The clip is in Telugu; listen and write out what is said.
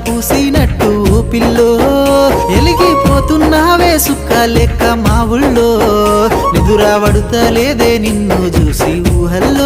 పూసినట్టు పిల్లో ఎలిగిపోతున్నావే సుక్క లెక్క మా ఊళ్ళో నిదురా పడుతలేదే నిన్ను చూసి ఊహల్లో